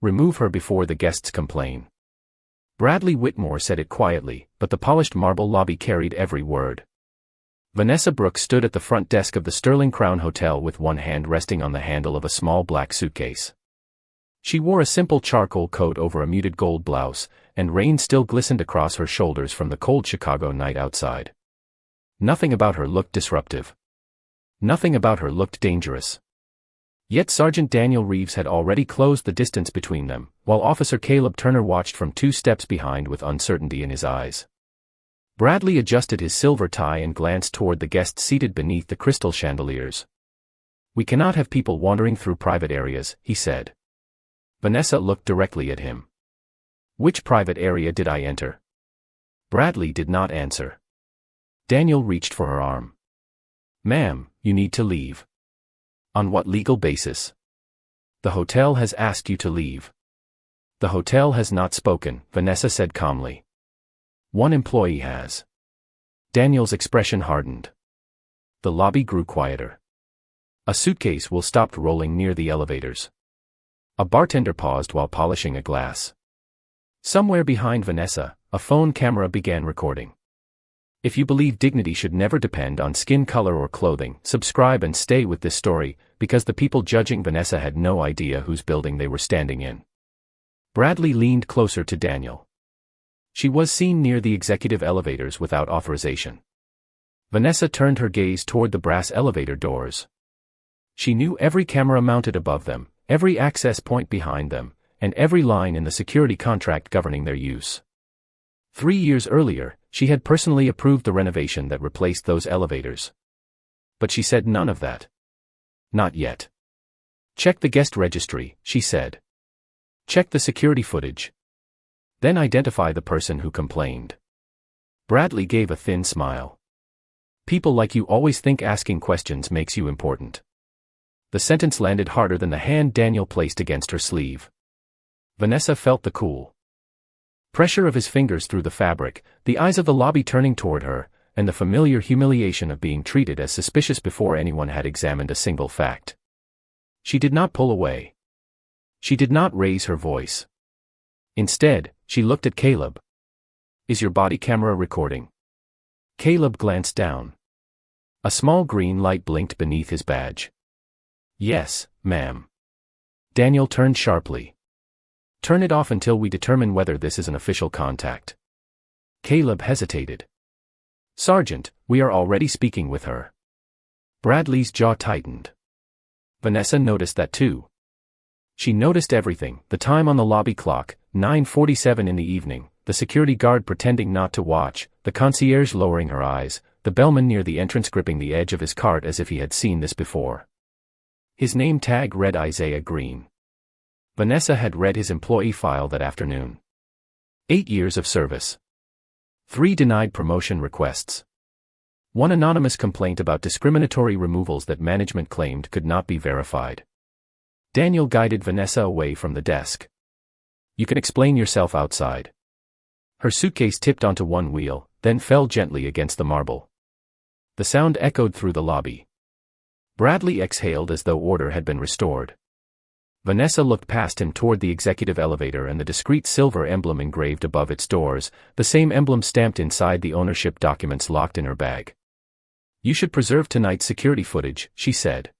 Remove her before the guests complain. Bradley Whitmore said it quietly, but the polished marble lobby carried every word. Vanessa Brooks stood at the front desk of the Sterling Crown Hotel with one hand resting on the handle of a small black suitcase. She wore a simple charcoal coat over a muted gold blouse, and rain still glistened across her shoulders from the cold Chicago night outside. Nothing about her looked disruptive. Nothing about her looked dangerous. Yet Sergeant Daniel Reeves had already closed the distance between them, while Officer Caleb Turner watched from 2 steps behind with uncertainty in his eyes. Bradley adjusted his silver tie and glanced toward the guests seated beneath the crystal chandeliers. "We cannot have people wandering through private areas," he said. Vanessa looked directly at him. "Which private area did I enter?" Bradley did not answer. Daniel reached for her arm. "Ma'am, you need to leave." "On what legal basis?" "The hotel has asked you to leave." "The hotel has not spoken," Vanessa said calmly. "One employee has." Daniel's expression hardened. The lobby grew quieter. A suitcase wheel stopped rolling near the elevators. A bartender paused while polishing a glass. Somewhere behind Vanessa, a phone camera began recording. If you believe dignity should never depend on skin color or clothing, subscribe and stay with this story, because the people judging Vanessa had no idea whose building they were standing in. Bradley leaned closer to Daniel. She was seen near the executive elevators without authorization. Vanessa turned her gaze toward the brass elevator doors. She knew every camera mounted above them, every access point behind them, and every line in the security contract governing their use. 3 years earlier, she had personally approved the renovation that replaced those elevators. But she said none of that. Not yet. "Check the guest registry," she said. "Check the security footage. Then identify the person who complained." Bradley gave a thin smile. "People like you always think asking questions makes you important." The sentence landed harder than the hand Daniel placed against her sleeve. Vanessa felt the cool pressure of his fingers through the fabric, the eyes of the lobby turning toward her, and the familiar humiliation of being treated as suspicious before anyone had examined a single fact. She did not pull away. She did not raise her voice. Instead, she looked at Caleb. "Is your body camera recording?" Caleb glanced down. A small green light blinked beneath his badge. "Yes, ma'am." Daniel turned sharply. "Turn it off until we determine whether this is an official contact." Caleb hesitated. "Sergeant, we are already speaking with her." Bradley's jaw tightened. Vanessa noticed that too. She noticed everything: the time on the lobby clock, 9:47 in the evening, the security guard pretending not to watch, the concierge lowering her eyes, the bellman near the entrance gripping the edge of his cart as if he had seen this before. His name tag read Isaiah Green. Vanessa had read his employee file that afternoon. 8 years of service. 3 denied promotion requests. 1 anonymous complaint about discriminatory removals that management claimed could not be verified. Daniel guided Vanessa away from the desk. "You can explain yourself outside." Her suitcase tipped onto one wheel, then fell gently against the marble. The sound echoed through the lobby. Bradley exhaled as though order had been restored. Vanessa looked past him toward the executive elevator and the discreet silver emblem engraved above its doors, the same emblem stamped inside the ownership documents locked in her bag. "You should preserve tonight's security footage," she said.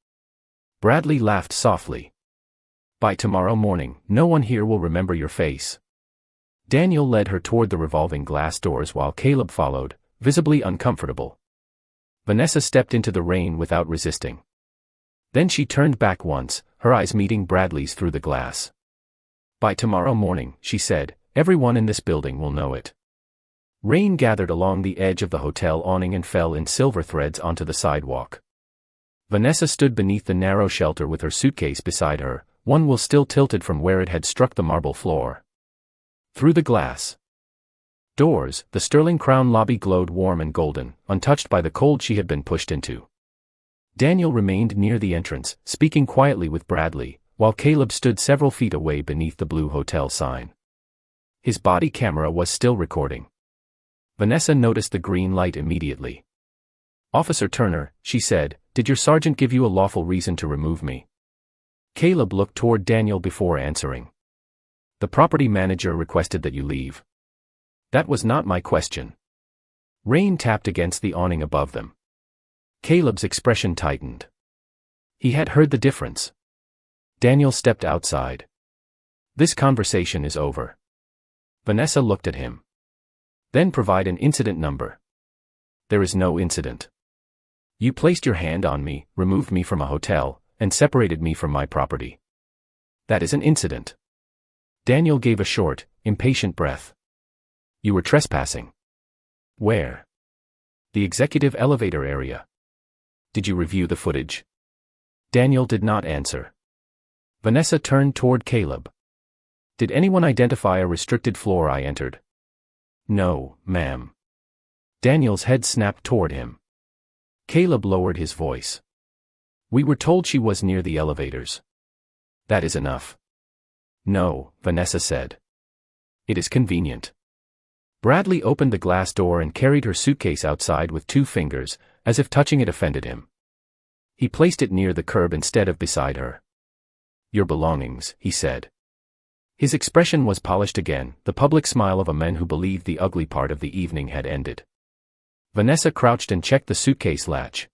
Bradley laughed softly. "By tomorrow morning, no one here will remember your face." Daniel led her toward the revolving glass doors while Caleb followed, visibly uncomfortable. Vanessa stepped into the rain without resisting. Then she turned back once, her eyes meeting Bradley's through the glass. "By tomorrow morning," she said, "everyone in this building will know it." Rain gathered along the edge of the hotel awning and fell in silver threads onto the sidewalk. Vanessa stood beneath the narrow shelter with her suitcase beside her, one wheel still tilted from where it had struck the marble floor. Through the glass doors, the Sterling Crown lobby glowed warm and golden, untouched by the cold she had been pushed into. Daniel remained near the entrance, speaking quietly with Bradley, while Caleb stood several feet away beneath the blue hotel sign. His body camera was still recording. Vanessa noticed the green light immediately. "Officer Turner," she said, "did your sergeant give you a lawful reason to remove me?" Caleb looked toward Daniel before answering. The property manager requested that you leave. That was not my question. Rain tapped against the awning above them. Caleb's expression tightened. He had heard the difference. Daniel stepped outside. This conversation is over. Vanessa looked at him. Then provide an incident number. There is no incident. You placed your hand on me, removed me from a hotel, and separated me from my property. That is an incident. Daniel gave a short, impatient breath. You were trespassing. Where? The executive elevator area. Did you review the footage? Daniel did not answer. Vanessa turned toward Caleb. Did anyone identify a restricted floor I entered? No, ma'am. Daniel's head snapped toward him. Caleb lowered his voice. We were told she was near the elevators. That is enough. No, Vanessa said. It is convenient. Bradley opened the glass door and carried her suitcase outside with 2 fingers, as if touching it offended him. He placed it near the curb instead of beside her. Your belongings, he said. His expression was polished again, the public smile of a man who believed the ugly part of the evening had ended. Vanessa crouched and checked the suitcase latch.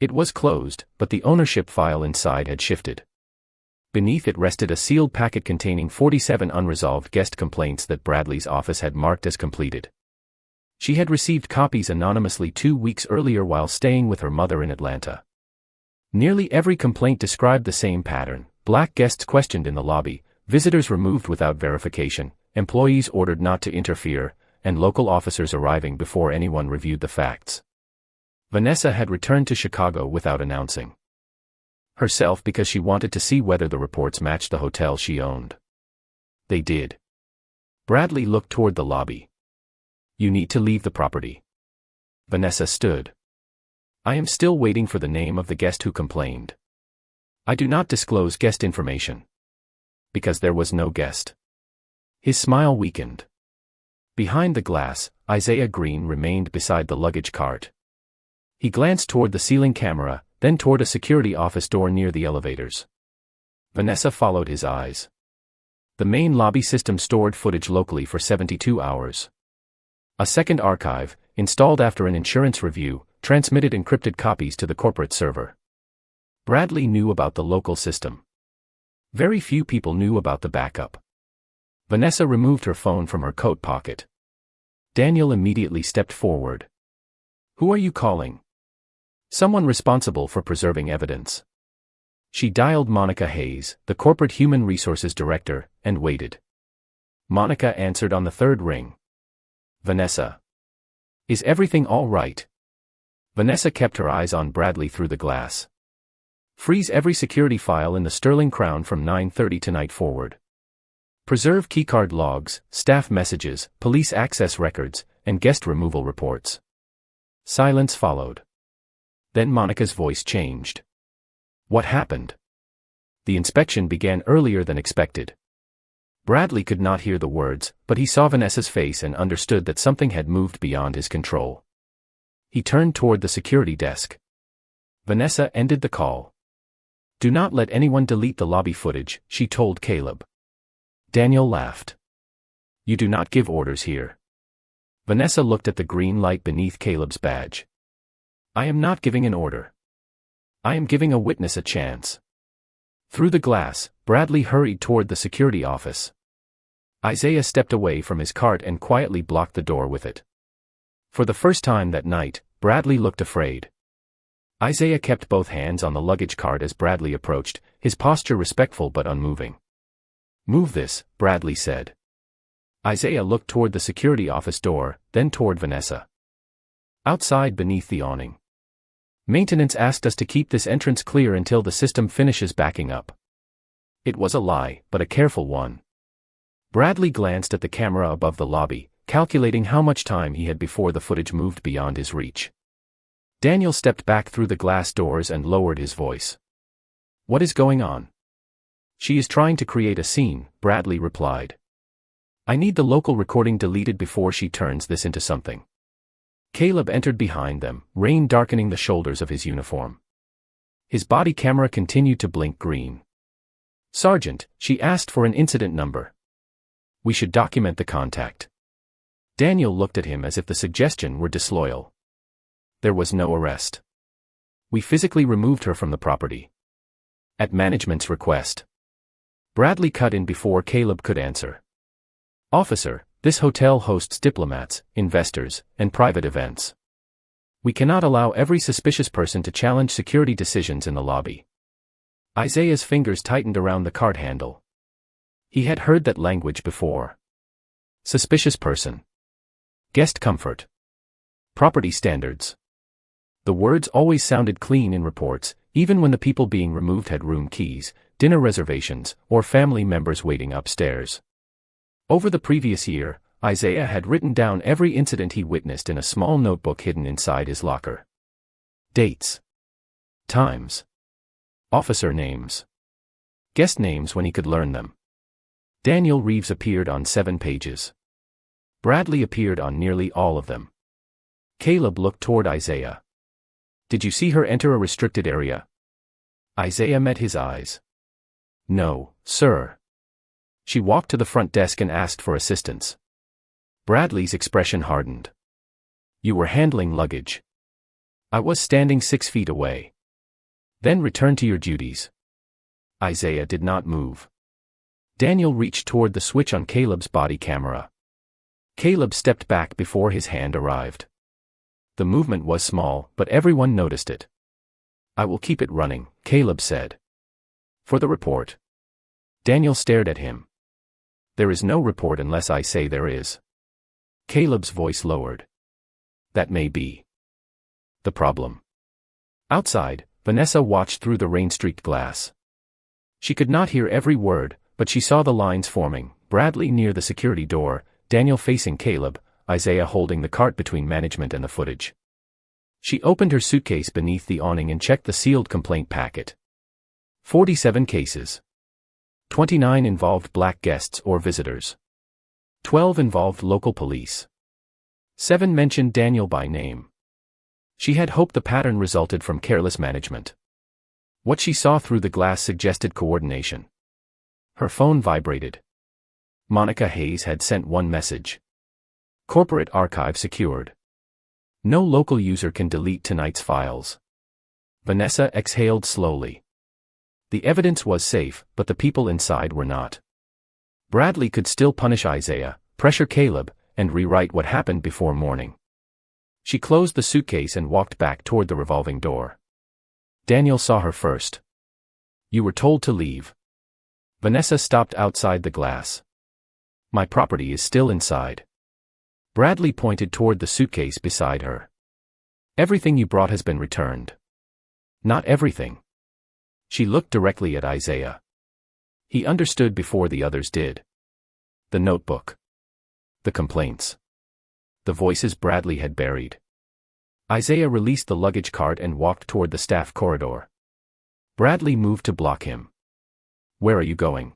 It was closed, but the ownership file inside had shifted. Beneath it rested a sealed packet containing 47 unresolved guest complaints that Bradley's office had marked as completed. She had received copies anonymously 2 weeks earlier while staying with her mother in Atlanta. Nearly every complaint described the same pattern: black guests questioned in the lobby, visitors removed without verification, employees ordered not to interfere, and local officers arriving before anyone reviewed the facts. Vanessa had returned to Chicago without announcing herself because she wanted to see whether the reports matched the hotel she owned. They did. Bradley looked toward the lobby. You need to leave the property. Vanessa stood. I am still waiting for the name of the guest who complained. I do not disclose guest information. Because there was no guest. His smile weakened. Behind the glass, Isaiah Green remained beside the luggage cart. He glanced toward the ceiling camera, then toward a security office door near the elevators. Vanessa followed his eyes. The main lobby system stored footage locally for 72 hours. A second archive, installed after an insurance review, transmitted encrypted copies to the corporate server. Bradley knew about the local system. Very few people knew about the backup. Vanessa removed her phone from her coat pocket. Daniel immediately stepped forward. Who are you calling? Someone responsible for preserving evidence. She dialed Monica Hayes, the corporate human resources director, and waited. Monica answered on the 3rd ring. Vanessa. Is everything all right? Vanessa kept her eyes on Bradley through the glass. Freeze every security file in the Sterling Crown from 9:30 tonight forward. Preserve keycard logs, staff messages, police access records, and guest removal reports. Silence followed. Then Monica's voice changed. What happened? The inspection began earlier than expected. Bradley could not hear the words, but he saw Vanessa's face and understood that something had moved beyond his control. He turned toward the security desk. Vanessa ended the call. Do not let anyone delete the lobby footage, she told Caleb. Daniel laughed. You do not give orders here. Vanessa looked at the green light beneath Caleb's badge. I am not giving an order. I am giving a witness a chance. Through the glass, Bradley hurried toward the security office. Isaiah stepped away from his cart and quietly blocked the door with it. For the first time that night, Bradley looked afraid. Isaiah kept both hands on the luggage cart as Bradley approached, his posture respectful but unmoving. Move this, Bradley said. Isaiah looked toward the security office door, then toward Vanessa. Outside beneath the awning. Maintenance asked us to keep this entrance clear until the system finishes backing up. It was a lie, but a careful one. Bradley glanced at the camera above the lobby, calculating how much time he had before the footage moved beyond his reach. Daniel stepped back through the glass doors and lowered his voice. What is going on? She is trying to create a scene, Bradley replied. I need the local recording deleted before she turns this into something. Caleb entered behind them, rain darkening the shoulders of his uniform. His body camera continued to blink green. Sergeant, she asked for an incident number. We should document the contact. Daniel looked at him as if the suggestion were disloyal. There was no arrest. We physically removed her from the property. At management's request. Bradley cut in before Caleb could answer. Officer, this hotel hosts diplomats, investors, and private events. We cannot allow every suspicious person to challenge security decisions in the lobby. Isaiah's fingers tightened around the cart handle. He had heard that language before. Suspicious person. Guest comfort. Property standards. The words always sounded clean in reports, even when the people being removed had room keys, dinner reservations, or family members waiting upstairs. Over the previous year, Isaiah had written down every incident he witnessed in a small notebook hidden inside his locker. Dates. Times. Officer names. Guest names when he could learn them. Daniel Reeves appeared on 7 pages. Bradley appeared on nearly all of them. Caleb looked toward Isaiah. Did you see her enter a restricted area? Isaiah met his eyes. No, sir. She walked to the front desk and asked for assistance. Bradley's expression hardened. You were handling luggage. I was standing 6 feet away. Then return to your duties. Isaiah did not move. Daniel reached toward the switch on Caleb's body camera. Caleb stepped back before his hand arrived. The movement was small, but everyone noticed it. I will keep it running, Caleb said. For the report. Daniel stared at him. There is no report unless I say there is. Caleb's voice lowered. That may be the problem. Outside, Vanessa watched through the rain-streaked glass. She could not hear every word, but she saw the lines forming, Bradley near the security door, Daniel facing Caleb, Isaiah holding the cart between management and the footage. She opened her suitcase beneath the awning and checked the sealed complaint packet. 47 cases. 29 involved black guests or visitors. 12 involved local police. 7 mentioned Daniel by name. She had hoped the pattern resulted from careless management. What she saw through the glass suggested coordination. Her phone vibrated. Monica Hayes had sent one message. Corporate archive secured. No local user can delete tonight's files. Vanessa exhaled slowly. The evidence was safe, but the people inside were not. Bradley could still punish Isaiah, pressure Caleb, and rewrite what happened before morning. She closed the suitcase and walked back toward the revolving door. Daniel saw her first. You were told to leave. Vanessa stopped outside the glass. My property is still inside. Bradley pointed toward the suitcase beside her. Everything you brought has been returned. Not everything. She looked directly at Isaiah. He understood before the others did. The notebook. The complaints. The voices Bradley had buried. Isaiah released the luggage cart and walked toward the staff corridor. Bradley moved to block him. Where are you going?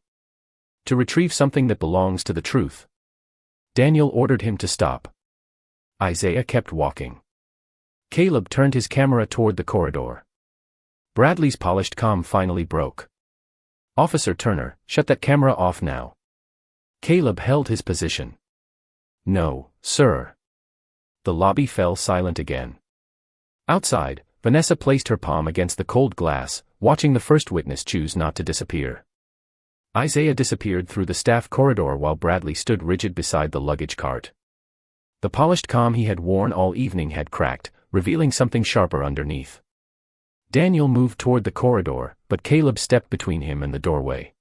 To retrieve something that belongs to the truth. Daniel ordered him to stop. Isaiah kept walking. Caleb turned his camera toward the corridor. Bradley's polished calm finally broke. Officer Turner, shut that camera off now. Caleb held his position. No, sir. The lobby fell silent again. Outside, Vanessa placed her palm against the cold glass, watching the first witness choose not to disappear. Isaiah disappeared through the staff corridor while Bradley stood rigid beside the luggage cart. The polished calm he had worn all evening had cracked, revealing something sharper underneath. Daniel moved toward the corridor, but Caleb stepped between him and the doorway.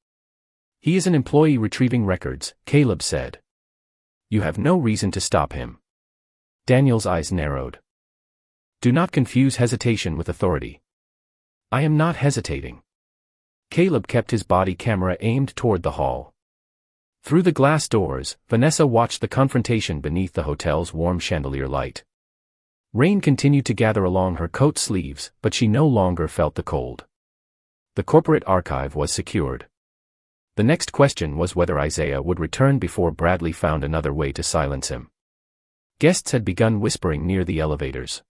He is an employee retrieving records, Caleb said. You have no reason to stop him. Daniel's eyes narrowed. Do not confuse hesitation with authority. I am not hesitating. Caleb kept his body camera aimed toward the hall. Through the glass doors, Vanessa watched the confrontation beneath the hotel's warm chandelier light. Rain continued to gather along her coat sleeves, but she no longer felt the cold. The corporate archive was secured. The next question was whether Isaiah would return before Bradley found another way to silence him. Guests had begun whispering near the elevators.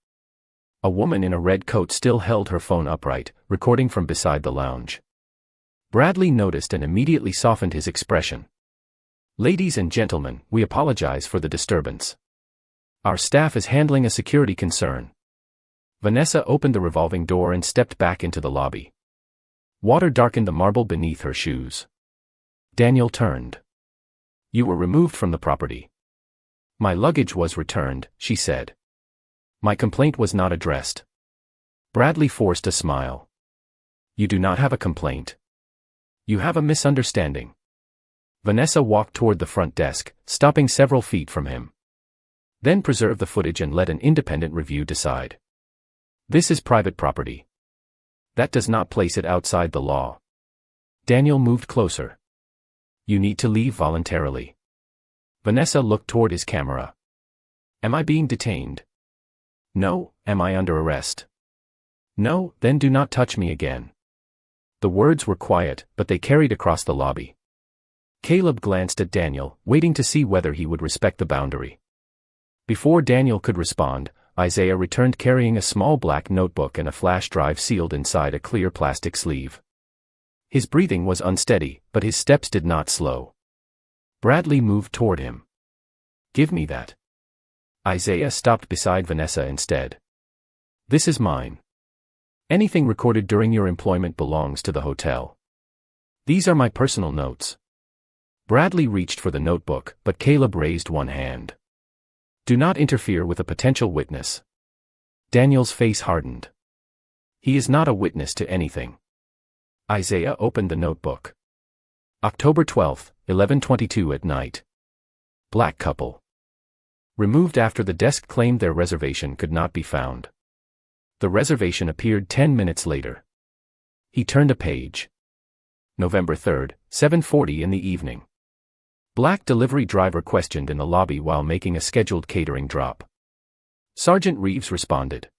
A woman in a red coat still held her phone upright, recording from beside the lounge. Bradley noticed and immediately softened his expression. Ladies and gentlemen, we apologize for the disturbance. Our staff is handling a security concern. Vanessa opened the revolving door and stepped back into the lobby. Water darkened the marble beneath her shoes. Daniel turned. You were removed from the property. My luggage was returned, she said. My complaint was not addressed. Bradley forced a smile. You do not have a complaint. You have a misunderstanding. Vanessa walked toward the front desk, stopping several feet from him. Then preserve the footage and let an independent review decide. This is private property. That does not place it outside the law. Daniel moved closer. You need to leave voluntarily. Vanessa looked toward his camera. Am I being detained? No. Am I under arrest? No. Then do not touch me again. The words were quiet, but they carried across the lobby. Caleb glanced at Daniel, waiting to see whether he would respect the boundary. Before Daniel could respond, Isaiah returned carrying a small black notebook and a flash drive sealed inside a clear plastic sleeve. His breathing was unsteady, but his steps did not slow. Bradley moved toward him. Give me that. Isaiah stopped beside Vanessa instead. This is mine. Anything recorded during your employment belongs to the hotel. These are my personal notes. Bradley reached for the notebook, but Caleb raised one hand. Do not interfere with a potential witness. Daniel's face hardened. He is not a witness to anything. Isaiah opened the notebook. October 12, 11:22 at night. Black couple. Removed after the desk claimed their reservation could not be found. The reservation appeared 10 minutes later. He turned a page. November 3, 7:40 in the evening. Black delivery driver questioned in the lobby while making a scheduled catering drop. Sergeant Reeves responded.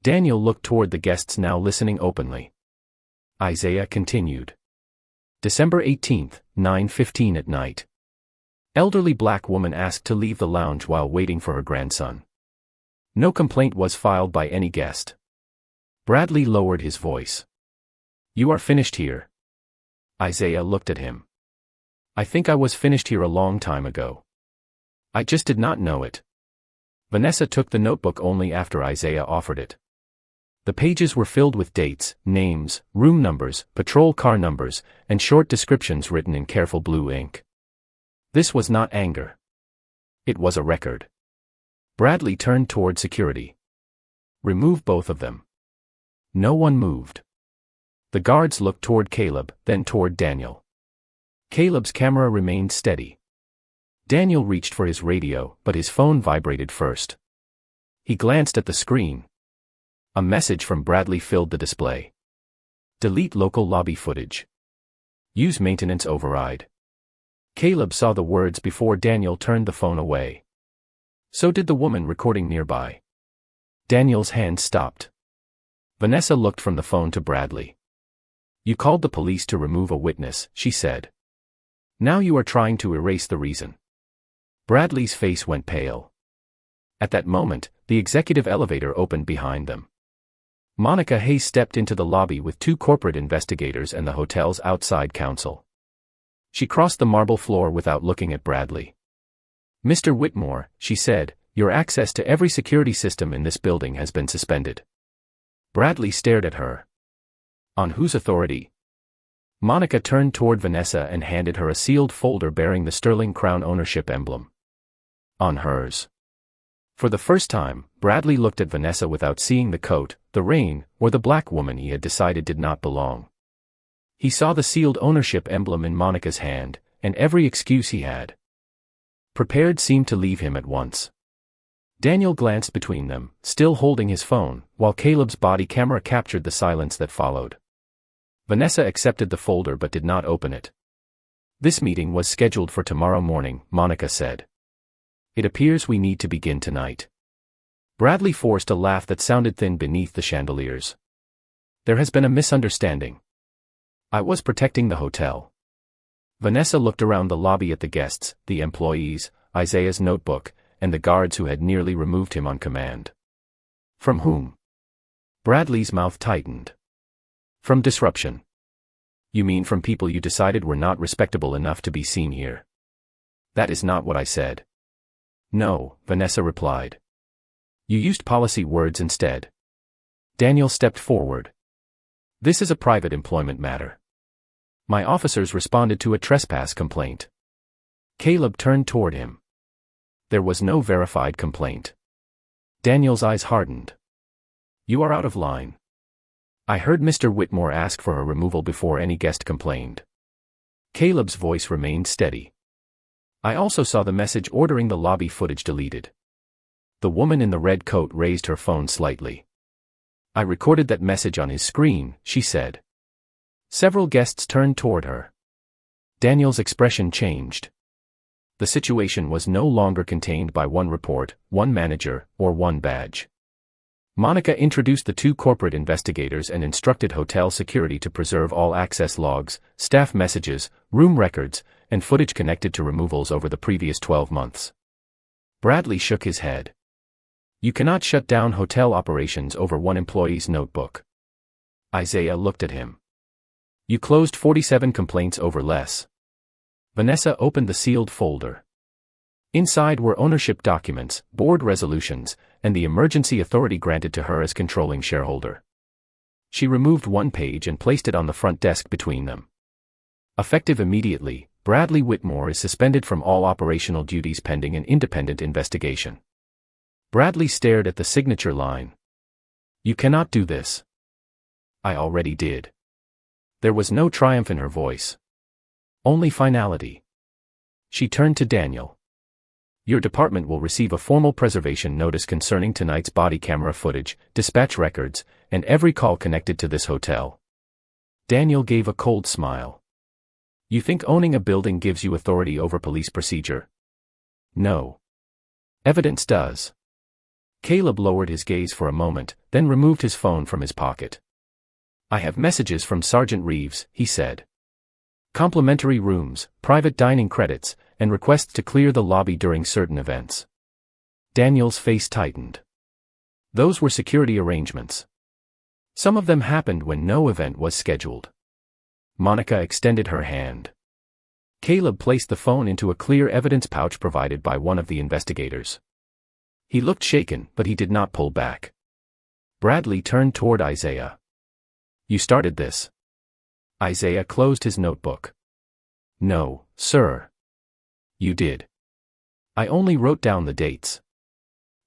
Daniel looked toward the guests now listening openly. Isaiah continued. December 18, 9:15 at night. Elderly black woman asked to leave the lounge while waiting for her grandson. No complaint was filed by any guest. Bradley lowered his voice. You are finished here. Isaiah looked at him. I think I was finished here a long time ago. I just did not know it. Vanessa took the notebook only after Isaiah offered it. The pages were filled with dates, names, room numbers, patrol car numbers, and short descriptions written in careful blue ink. This was not anger. It was a record. Bradley turned toward security. Remove both of them. No one moved. The guards looked toward Caleb, then toward Daniel. Caleb's camera remained steady. Daniel reached for his radio, but his phone vibrated first. He glanced at the screen. A message from Bradley filled the display. Delete local lobby footage. Use maintenance override. Caleb saw the words before Daniel turned the phone away. So did the woman recording nearby. Daniel's hand stopped. Vanessa looked from the phone to Bradley. You called the police to remove a witness, she said. Now you are trying to erase the reason. Bradley's face went pale. At that moment, the executive elevator opened behind them. Monica Hayes stepped into the lobby with two corporate investigators and the hotel's outside counsel. She crossed the marble floor without looking at Bradley. Mr. Whitmore, she said, your access to every security system in this building has been suspended. Bradley stared at her. On whose authority? Monica turned toward Vanessa and handed her a sealed folder bearing the Sterling Crown ownership emblem. On hers. For the first time, Bradley looked at Vanessa without seeing the coat, the rein, or the black woman he had decided did not belong. He saw the sealed ownership emblem in Monica's hand, and every excuse he had prepared seemed to leave him at once. Daniel glanced between them, still holding his phone, while Caleb's body camera captured the silence that followed. Vanessa accepted the folder but did not open it. This meeting was scheduled for tomorrow morning, Monica said. It appears we need to begin tonight. Bradley forced a laugh that sounded thin beneath the chandeliers. There has been a misunderstanding. I was protecting the hotel. Vanessa looked around the lobby at the guests, the employees, Isaiah's notebook, and the guards who had nearly removed him on command. From whom? Bradley's mouth tightened. From disruption. You mean from people you decided were not respectable enough to be seen here? That is not what I said. No, Vanessa replied. You used policy words instead. Daniel stepped forward. This is a private employment matter. My officers responded to a trespass complaint. Caleb turned toward him. There was no verified complaint. Daniel's eyes hardened. You are out of line. I heard Mr. Whitmore ask for her removal before any guest complained. Caleb's voice remained steady. I also saw the message ordering the lobby footage deleted. The woman in the red coat raised her phone slightly. I recorded that message on his screen, she said. Several guests turned toward her. Daniel's expression changed. The situation was no longer contained by one report, one manager, or one badge. Monica introduced the two corporate investigators and instructed hotel security to preserve all access logs, staff messages, room records, and footage connected to removals over the previous 12 months. Bradley shook his head. You cannot shut down hotel operations over one employee's notebook. Isaiah looked at him. You closed 47 complaints over less. Vanessa opened the sealed folder. Inside were ownership documents, board resolutions, and the emergency authority granted to her as controlling shareholder. She removed one page and placed it on the front desk between them. Effective immediately, Bradley Whitmore is suspended from all operational duties pending an independent investigation. Bradley stared at the signature line. You cannot do this. I already did. There was no triumph in her voice. Only finality. She turned to Daniel. Your department will receive a formal preservation notice concerning tonight's body camera footage, dispatch records, and every call connected to this hotel. Daniel gave a cold smile. You think owning a building gives you authority over police procedure? No. Evidence does. Caleb lowered his gaze for a moment, then removed his phone from his pocket. I have messages from Sergeant Reeves, he said. Complimentary rooms, private dining credits, and requests to clear the lobby during certain events. Daniel's face tightened. Those were security arrangements. Some of them happened when no event was scheduled. Monica extended her hand. Caleb placed the phone into a clear evidence pouch provided by one of the investigators. He looked shaken, but he did not pull back. Bradley turned toward Isaiah. You started this. Isaiah closed his notebook. No, sir. You did. I only wrote down the dates.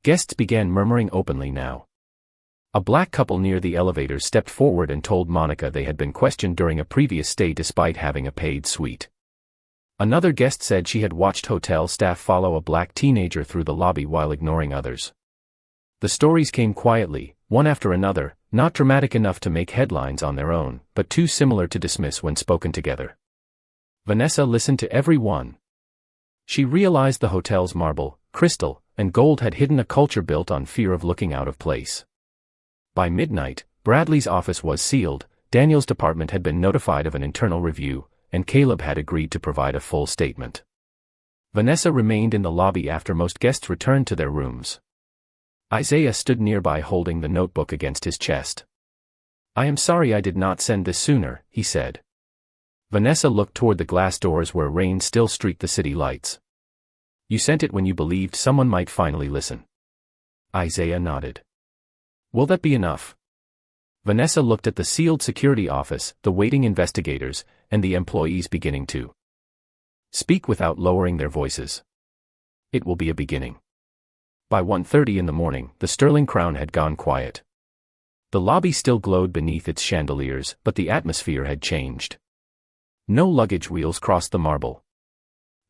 Guests began murmuring openly now. A black couple near the elevators stepped forward and told Monica they had been questioned during a previous stay despite having a paid suite. Another guest said she had watched hotel staff follow a black teenager through the lobby while ignoring others. The stories came quietly, one after another, not dramatic enough to make headlines on their own, but too similar to dismiss when spoken together. Vanessa listened to every one. She realized the hotel's marble, crystal, and gold had hidden a culture built on fear of looking out of place. By midnight, Bradley's office was sealed, Daniel's department had been notified of an internal review, and Caleb had agreed to provide a full statement. Vanessa remained in the lobby after most guests returned to their rooms. Isaiah stood nearby holding the notebook against his chest. I am sorry I did not send this sooner, he said. Vanessa looked toward the glass doors where rain still streaked the city lights. You sent it when you believed someone might finally listen. Isaiah nodded. Will that be enough? Vanessa looked at the sealed security office, the waiting investigators, and the employees beginning to speak without lowering their voices. It will be a beginning. By 1:30 in the morning, the Sterling Crown had gone quiet. The lobby still glowed beneath its chandeliers, but the atmosphere had changed. No luggage wheels crossed the marble.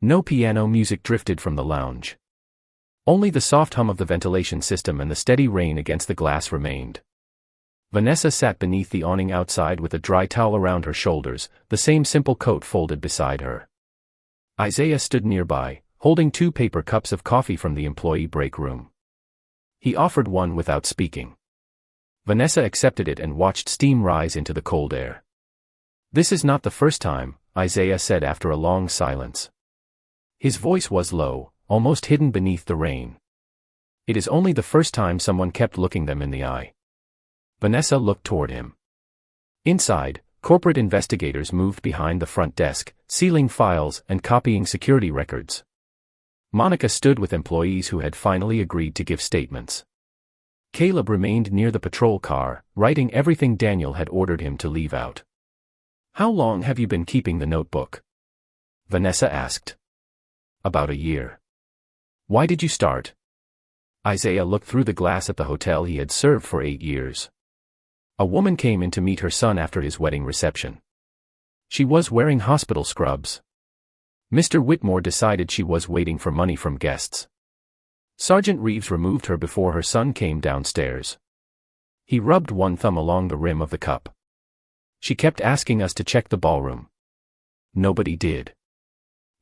No piano music drifted from the lounge. Only the soft hum of the ventilation system and the steady rain against the glass remained. Vanessa sat beneath the awning outside with a dry towel around her shoulders, the same simple coat folded beside her. Isaiah stood nearby, holding 2 paper cups of coffee from the employee break room. He offered one without speaking. Vanessa accepted it and watched steam rise into the cold air. This is not the first time, Isaiah said after a long silence. His voice was low, almost hidden beneath the rain. It is only the first time someone kept looking them in the eye. Vanessa looked toward him. Inside, corporate investigators moved behind the front desk, sealing files and copying security records. Monica stood with employees who had finally agreed to give statements. Caleb remained near the patrol car, writing everything Daniel had ordered him to leave out. "How long have you been keeping the notebook?" Vanessa asked. "About a year." "Why did you start?" Isaiah looked through the glass at the hotel he had served for 8 years. A woman came in to meet her son after his wedding reception. She was wearing hospital scrubs. Mr. Whitmore decided she was waiting for money from guests. Sergeant Reeves removed her before her son came downstairs. He rubbed one thumb along the rim of the cup. "She kept asking us to check the ballroom. Nobody did."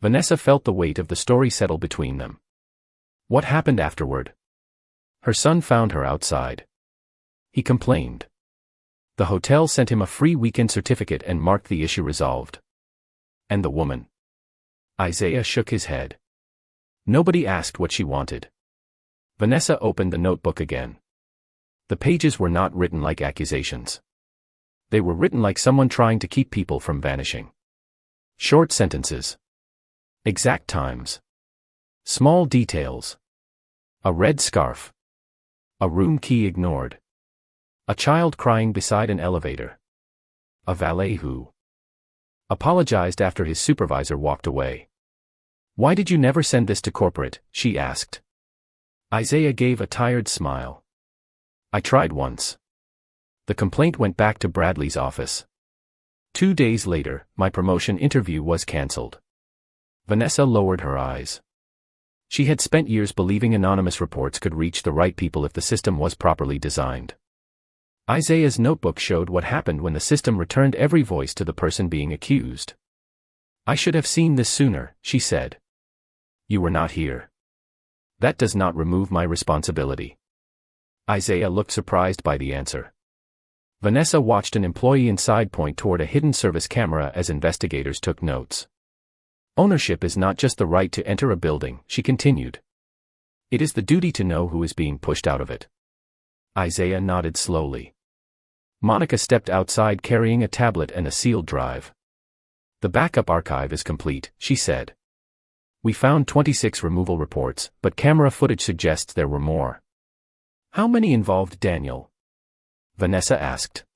Vanessa felt the weight of the story settle between them. "What happened afterward?" Her son found her outside. He complained. The hotel sent him a free weekend certificate and marked the issue resolved. "And the woman?" Isaiah shook his head. "Nobody asked what she wanted." Vanessa opened the notebook again. The pages were not written like accusations. They were written like someone trying to keep people from vanishing. Short sentences. Exact times. Small details. A red scarf. A room key ignored. A child crying beside an elevator. A valet who apologized after his supervisor walked away. "Why did you never send this to corporate?" she asked. Isaiah gave a tired smile. "I tried once." The complaint went back to Bradley's office. 2 days later, my promotion interview was cancelled. Vanessa lowered her eyes. She had spent years believing anonymous reports could reach the right people if the system was properly designed. Isaiah's notebook showed what happened when the system returned every voice to the person being accused. "I should have seen this sooner," she said. "You were not here." "That does not remove my responsibility." Isaiah looked surprised by the answer. Vanessa watched an employee inside point toward a hidden service camera as investigators took notes. "Ownership is not just the right to enter a building," she continued. "It is the duty to know who is being pushed out of it." Isaiah nodded slowly. Monica stepped outside carrying a tablet and a sealed drive. "The backup archive is complete," she said. "We found 26 removal reports, but camera footage suggests there were more." "How many involved Daniel?" Vanessa asked.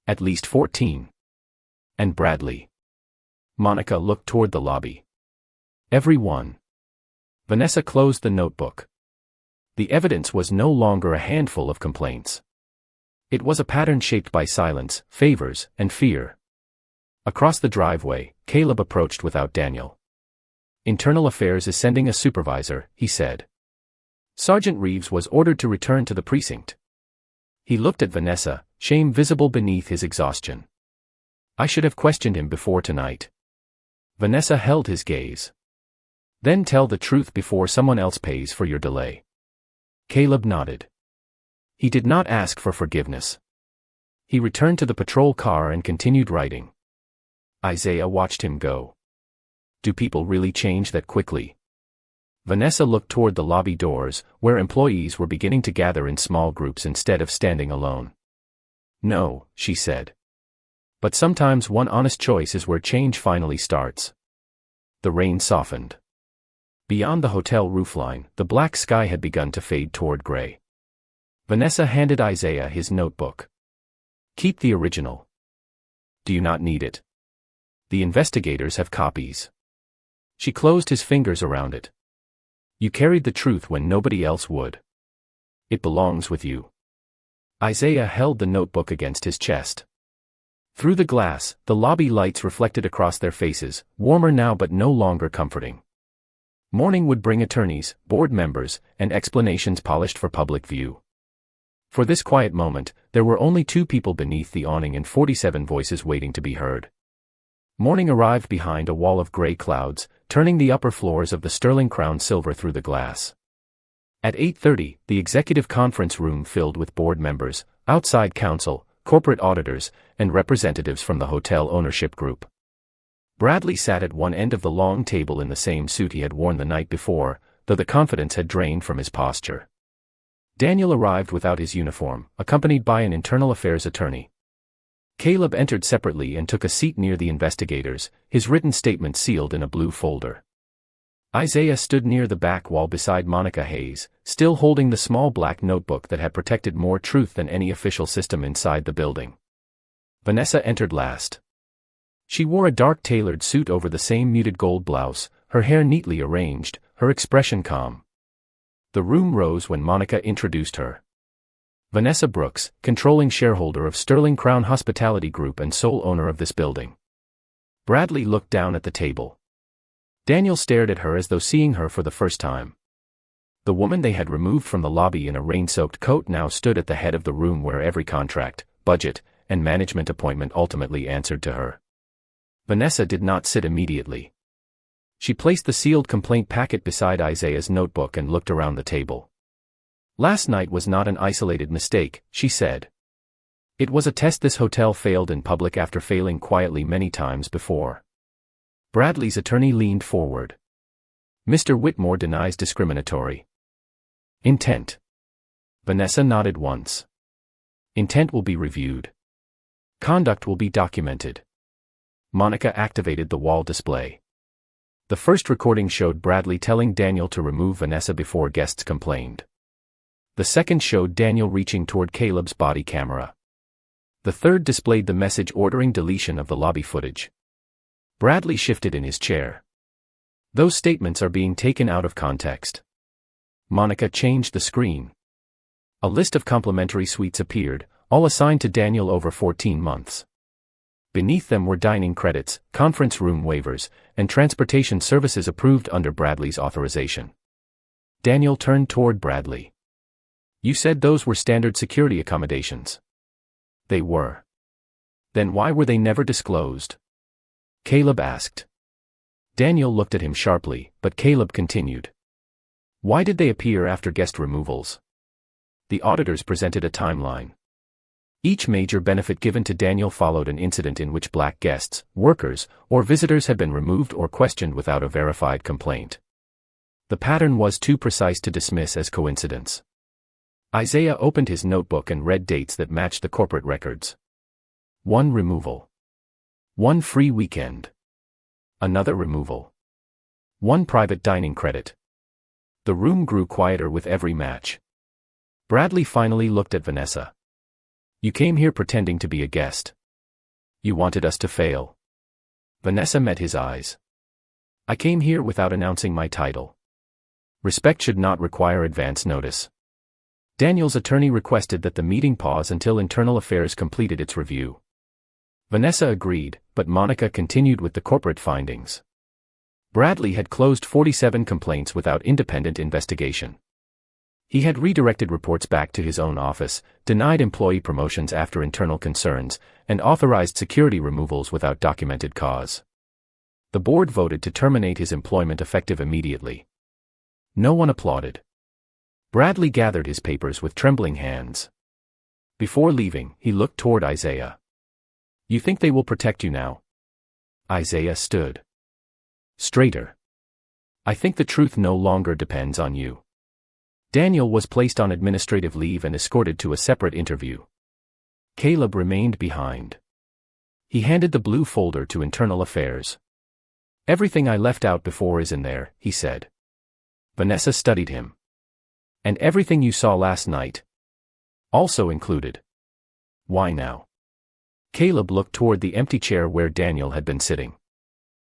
"At least 14. And Bradley." Monica looked toward the lobby. "Every one." Vanessa closed the notebook. The evidence was no longer a handful of complaints. It was a pattern shaped by silence, favors, and fear. Across the driveway, Caleb approached without Daniel. "Internal Affairs is sending a supervisor," he said. Sergeant Reeves was ordered to return to the precinct. He looked at Vanessa, shame visible beneath his exhaustion. "I should have questioned him before tonight." Vanessa held his gaze. "Then tell the truth before someone else pays for your delay." Caleb nodded. He did not ask for forgiveness. He returned to the patrol car and continued writing. Isaiah watched him go. Do people really change that quickly? Vanessa looked toward the lobby doors, where employees were beginning to gather in small groups instead of standing alone. "No," she said. "But sometimes one honest choice is where change finally starts." The rain softened. Beyond the hotel roofline, the black sky had begun to fade toward gray. Vanessa handed Isaiah his notebook. "Keep the original." "Do you not need it?" "The investigators have copies." She closed his fingers around it. "You carried the truth when nobody else would. It belongs with you." Isaiah held the notebook against his chest. Through the glass, the lobby lights reflected across their faces, warmer now but no longer comforting. Morning would bring attorneys, board members, and explanations polished for public view. For this quiet moment, there were only 2 people beneath the awning and 47 voices waiting to be heard. Morning arrived behind a wall of gray clouds, turning the upper floors of the Sterling Crown silver through the glass. At 8:30, the executive conference room filled with board members, outside counsel, corporate auditors, and representatives from the hotel ownership group. Bradley sat at one end of the long table in the same suit he had worn the night before, though the confidence had drained from his posture. Daniel arrived without his uniform, accompanied by an internal affairs attorney. Caleb entered separately and took a seat near the investigators, his written statement sealed in a blue folder. Isaiah stood near the back wall beside Monica Hayes, still holding the small black notebook that had protected more truth than any official system inside the building. Vanessa entered last. She wore a dark tailored suit over the same muted gold blouse, her hair neatly arranged, her expression calm. The room rose when Monica introduced her. Vanessa Brooks, controlling shareholder of Sterling Crown Hospitality Group and sole owner of this building. Bradley looked down at the table. Daniel stared at her as though seeing her for the first time. The woman they had removed from the lobby in a rain-soaked coat now stood at the head of the room where every contract, budget, and management appointment ultimately answered to her. Vanessa did not sit immediately. She placed the sealed complaint packet beside Isaiah's notebook and looked around the table. "Last night was not an isolated mistake," she said. "It was a test this hotel failed in public after failing quietly many times before." Bradley's attorney leaned forward. "Mr. Whitmore denies discriminatory intent." Vanessa nodded once. "Intent will be reviewed. Conduct will be documented." Monica activated the wall display. The first recording showed Bradley telling Daniel to remove Vanessa before guests complained. The second showed Daniel reaching toward Caleb's body camera. The third displayed the message ordering deletion of the lobby footage. Bradley shifted in his chair. "Those statements are being taken out of context." Monica changed the screen. A list of complimentary suites appeared, all assigned to Daniel over 14 months. Beneath them were dining credits, conference room waivers, and transportation services approved under Bradley's authorization. Daniel turned toward Bradley. "You said those were standard security accommodations." "They were." "Then why were they never disclosed?" Caleb asked. Daniel looked at him sharply, but Caleb continued. "Why did they appear after guest removals?" The auditors presented a timeline. Each major benefit given to Daniel followed an incident in which black guests, workers, or visitors had been removed or questioned without a verified complaint. The pattern was too precise to dismiss as coincidence. Isaiah opened his notebook and read dates that matched the corporate records. 1 removal. 1 free weekend. Another removal. 1 private dining credit. The room grew quieter with every match. Bradley finally looked at Vanessa. "You came here pretending to be a guest. You wanted us to fail." Vanessa met his eyes. "I came here without announcing my title. Respect should not require advance notice." Daniel's attorney requested that the meeting pause until Internal Affairs completed its review. Vanessa agreed, but Monica continued with the corporate findings. Bradley had closed 47 complaints without independent investigation. He had redirected reports back to his own office, denied employee promotions after internal concerns, and authorized security removals without documented cause. The board voted to terminate his employment effective immediately. No one applauded. Bradley gathered his papers with trembling hands. Before leaving, he looked toward Isaiah. "You think they will protect you now?" Isaiah stood straighter. "I think the truth no longer depends on you." Daniel was placed on administrative leave and escorted to a separate interview. Caleb remained behind. He handed the blue folder to Internal Affairs. "Everything I left out before is in there," he said. Vanessa studied him. "And everything you saw last night?" "Also included." "Why now?" Caleb looked toward the empty chair where Daniel had been sitting.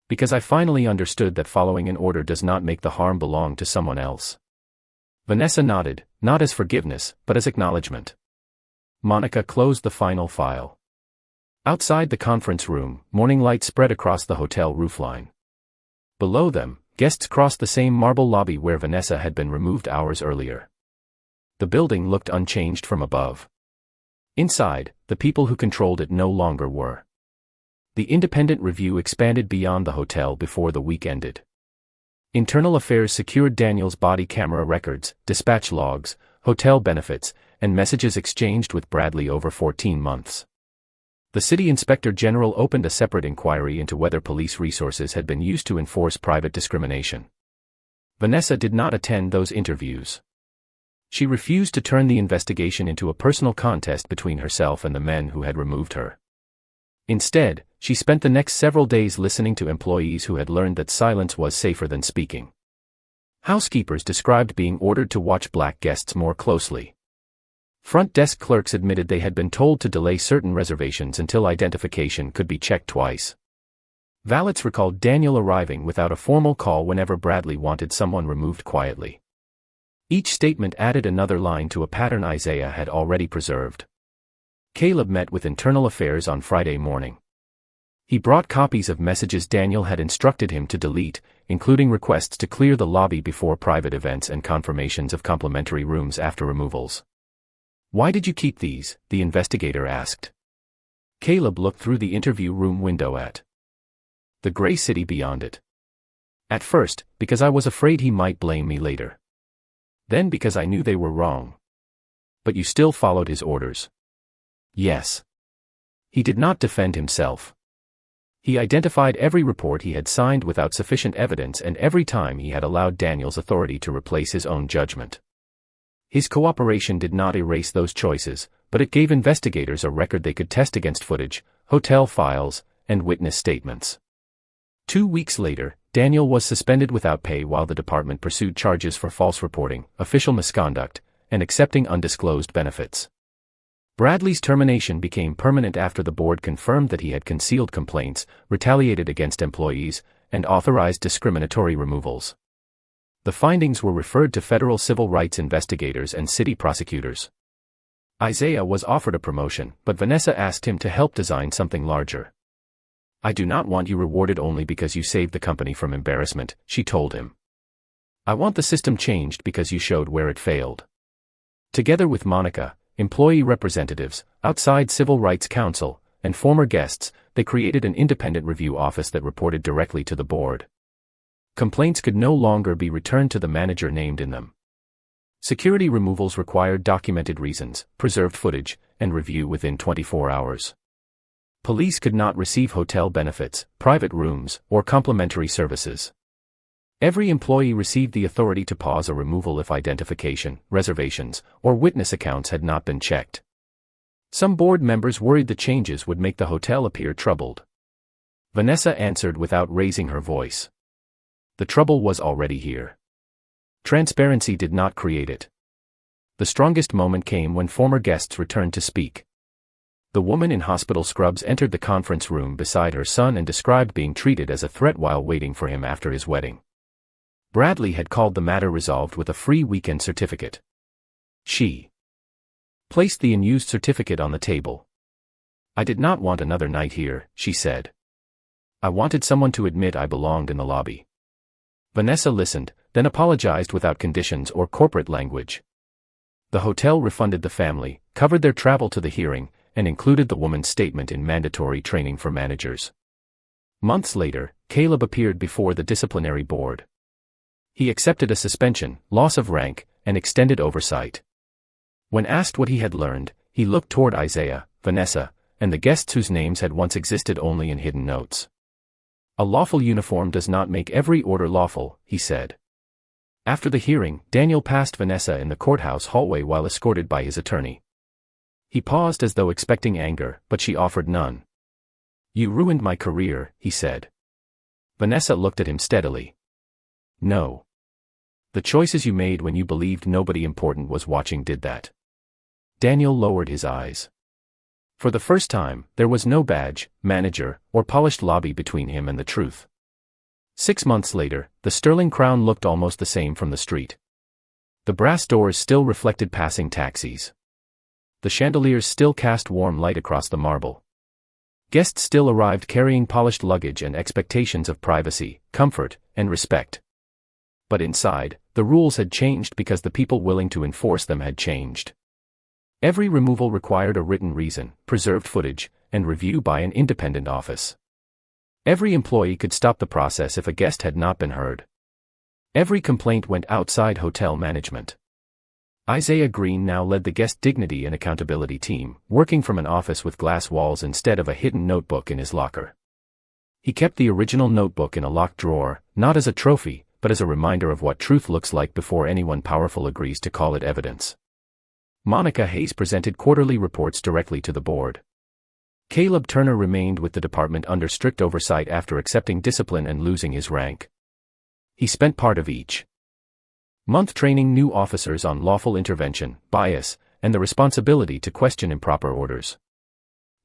"Because I finally understood that following an order does not make the harm belong to someone else." Vanessa nodded, not as forgiveness, but as acknowledgement. Monica closed the final file. Outside the conference room, morning light spread across the hotel roofline. Below them, guests crossed the same marble lobby where Vanessa had been removed hours earlier. The building looked unchanged from above. Inside, the people who controlled it no longer were. The independent review expanded beyond the hotel before the week ended. Internal Affairs secured Daniel's body camera records, dispatch logs, hotel benefits, and messages exchanged with Bradley over 14 months. The city inspector general opened a separate inquiry into whether police resources had been used to enforce private discrimination. Vanessa did not attend those interviews. She refused to turn the investigation into a personal contest between herself and the men who had removed her. Instead, she spent the next several days listening to employees who had learned that silence was safer than speaking. Housekeepers described being ordered to watch black guests more closely. Front desk clerks admitted they had been told to delay certain reservations until identification could be checked twice. Valets recalled Daniel arriving without a formal call whenever Bradley wanted someone removed quietly. Each statement added another line to a pattern Isaiah had already preserved. Caleb met with Internal Affairs on Friday morning. He brought copies of messages Daniel had instructed him to delete, including requests to clear the lobby before private events and confirmations of complimentary rooms after removals. "Why did you keep these?" the investigator asked. Caleb looked through the interview room window at the gray city beyond it. "At first, because I was afraid he might blame me later. Then because I knew they were wrong." "But you still followed his orders?" "Yes." He did not defend himself. He identified every report he had signed without sufficient evidence and every time he had allowed Daniel's authority to replace his own judgment. His cooperation did not erase those choices, but it gave investigators a record they could test against footage, hotel files, and witness statements. 2 weeks later, Daniel was suspended without pay while the department pursued charges for false reporting, official misconduct, and accepting undisclosed benefits. Bradley's termination became permanent after the board confirmed that he had concealed complaints, retaliated against employees, and authorized discriminatory removals. The findings were referred to federal civil rights investigators and city prosecutors. Isaiah was offered a promotion, but Vanessa asked him to help design something larger. "I do not want you rewarded only because you saved the company from embarrassment," she told him. "I want the system changed because you showed where it failed." Together with Monica, employee representatives, outside civil rights counsel, and former guests, they created an independent review office that reported directly to the board. Complaints could no longer be returned to the manager named in them. Security removals required documented reasons, preserved footage, and review within 24 hours. Police could not receive hotel benefits, private rooms, or complimentary services. Every employee received the authority to pause a removal if identification, reservations, or witness accounts had not been checked. Some board members worried the changes would make the hotel appear troubled. Vanessa answered without raising her voice. The trouble was already here. Transparency did not create it. The strongest moment came when former guests returned to speak. The woman in hospital scrubs entered the conference room beside her son and described being treated as a threat while waiting for him after his wedding. Bradley had called the matter resolved with a free weekend certificate. She placed the unused certificate on the table. "I did not want another night here," she said. "I wanted someone to admit I belonged in the lobby." Vanessa listened, then apologized without conditions or corporate language. The hotel refunded the family, covered their travel to the hearing, and included the woman's statement in mandatory training for managers. Months later, Caleb appeared before the disciplinary board. He accepted a suspension, loss of rank, and extended oversight. When asked what he had learned, he looked toward Isaiah, Vanessa, and the guests whose names had once existed only in hidden notes. "A lawful uniform does not make every order lawful," he said. After the hearing, Daniel passed Vanessa in the courthouse hallway while escorted by his attorney. He paused as though expecting anger, but she offered none. "You ruined my career," he said. Vanessa looked at him steadily. "No. The choices you made when you believed nobody important was watching did that." Daniel lowered his eyes. For the first time, there was no badge, manager, or polished lobby between him and the truth. 6 months later, the Sterling Crown looked almost the same from the street. The brass doors still reflected passing taxis. The chandeliers still cast warm light across the marble. Guests still arrived carrying polished luggage and expectations of privacy, comfort, and respect. But inside, the rules had changed because the people willing to enforce them had changed. Every removal required a written reason, preserved footage, and review by an independent office. Every employee could stop the process if a guest had not been heard. Every complaint went outside hotel management. Isaiah Green now led the guest dignity and accountability team, working from an office with glass walls instead of a hidden notebook in his locker. He kept the original notebook in a locked drawer, not as a trophy, but as a reminder of what truth looks like before anyone powerful agrees to call it evidence. Monica Hayes presented quarterly reports directly to the board. Caleb Turner remained with the department under strict oversight after accepting discipline and losing his rank. He spent part of each Month training new officers on lawful intervention, bias, and the responsibility to question improper orders.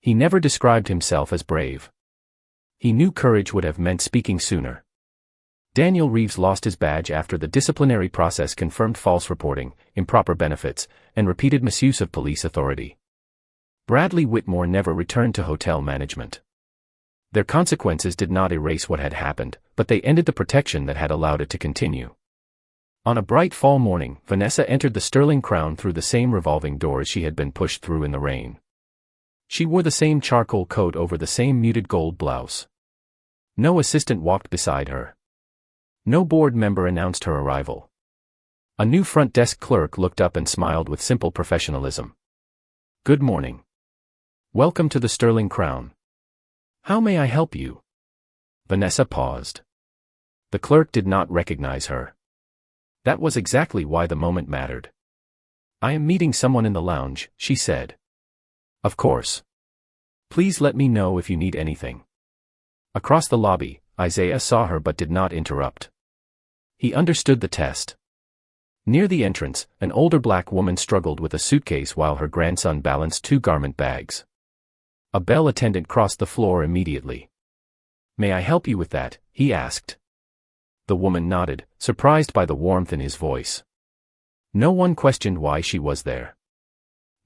He never described himself as brave. He knew courage would have meant speaking sooner. Daniel Reeves lost his badge after the disciplinary process confirmed false reporting, improper benefits, and repeated misuse of police authority. Bradley Whitmore never returned to hotel management. Their consequences did not erase what had happened, but they ended the protection that had allowed it to continue. On a bright fall morning, Vanessa entered the Sterling Crown through the same revolving doors she had been pushed through in the rain. She wore the same charcoal coat over the same muted gold blouse. No assistant walked beside her. No board member announced her arrival. A new front desk clerk looked up and smiled with simple professionalism. "Good morning. Welcome to the Sterling Crown. How may I help you?" Vanessa paused. The clerk did not recognize her. That was exactly why the moment mattered. "I am meeting someone in the lounge," she said. "Of course. Please let me know if you need anything." Across the lobby, Isaiah saw her but did not interrupt. He understood the test. Near the entrance, an older black woman struggled with a suitcase while her grandson balanced two garment bags. A bell attendant crossed the floor immediately. "May I help you with that?" he asked. The woman nodded, surprised by the warmth in his voice. No one questioned why she was there.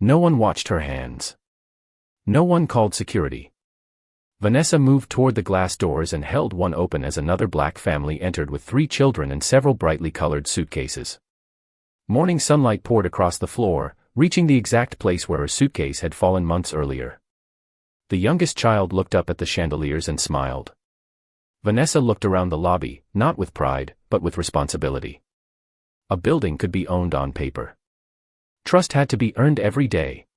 No one watched her hands. No one called security. Vanessa moved toward the glass doors and held one open as another black family entered with 3 children and several brightly colored suitcases. Morning sunlight poured across the floor, reaching the exact place where her suitcase had fallen months earlier. The youngest child looked up at the chandeliers and smiled. Vanessa looked around the lobby, not with pride, but with responsibility. A building could be owned on paper. Trust had to be earned every day.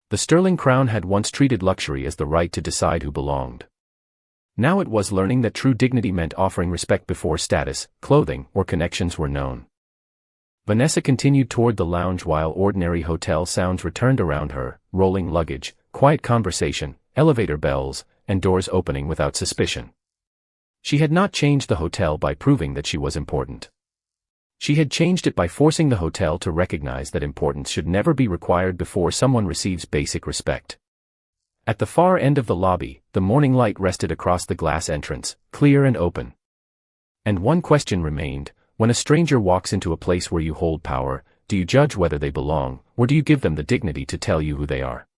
The Sterling Crown had once treated luxury as the right to decide who belonged. Now it was learning that true dignity meant offering respect before status, clothing, or connections were known. Vanessa continued toward the lounge while ordinary hotel sounds returned around her: rolling luggage, quiet conversation, elevator bells, and doors opening without suspicion. She had not changed the hotel by proving that she was important. She had changed it by forcing the hotel to recognize that importance should never be required before someone receives basic respect. At the far end of the lobby, the morning light rested across the glass entrance, clear and open. And one question remained: when a stranger walks into a place where you hold power, do you judge whether they belong, or do you give them the dignity to tell you who they are?